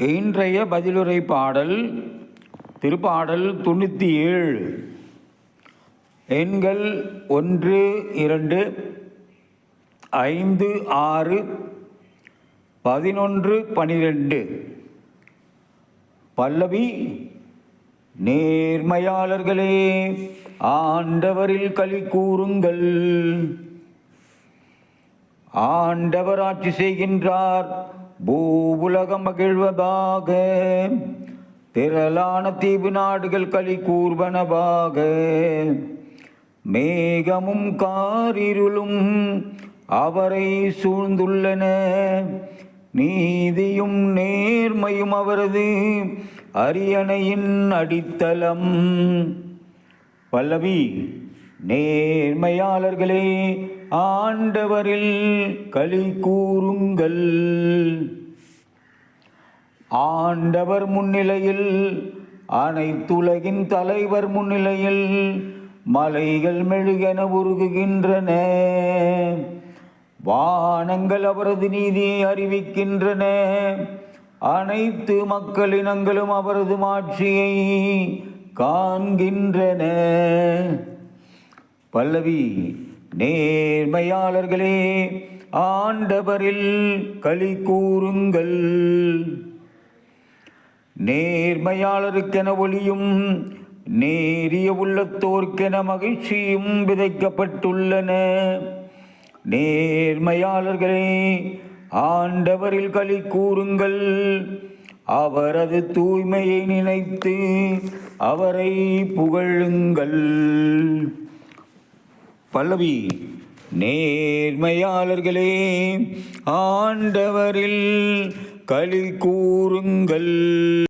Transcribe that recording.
இன்றைய பதிலுரை பாடல் திருப்பாடல் 97. எண்கள் 1, 2, 5, 6, 11, 12. பல்லவி. நேர்மையாளர்களே, ஆண்டவரில் களி கூறுங்கள். ஆண்டவர் ஆட்சி செய்கின்றார், பூவுலகம் மகிழ்வதாக. திரளான தீவு நாடுகள் களி கூர்வனவாக. மேகமும் காரிருளும் அவரை சூழ்ந்துள்ளன. நீதியும் நேர்மையும் அவரது அரியணையின் அடித்தளம். பல்லவி. நேர்மையாளர்களே, ஆண்டவரில் களி கூறுங்கள். ஆண்டவர் முன்னிலையில், அனைத்துலகின் தலைவர் முன்னிலையில் மலைகள் மெழுகென உருகுகின்றன. வானங்கள் அவரது நீதியை அறிவிக்கின்றன. அனைத்து மக்களினங்களும் அவரது மாட்சியை காண்கின்றன. பல்லவி. நேர்மையாளர்களே, ஆண்டவரில் களி கூறுங்கள். நேர்மையாளருக்கென ஒளியும் நேரிய உள்ளத்தோர்க்கென மகிழ்ச்சியும் விதைக்கப்பட்டுள்ளன. நேர்மையாளர்களே, ஆண்டவரில் களி கூறுங்கள். அவரது தூய்மையை நினைத்து அவரை புகழுங்கள். பல்லவி. நேர்மையாளர்களே, ஆண்டவரில் களி கூறுங்கள்.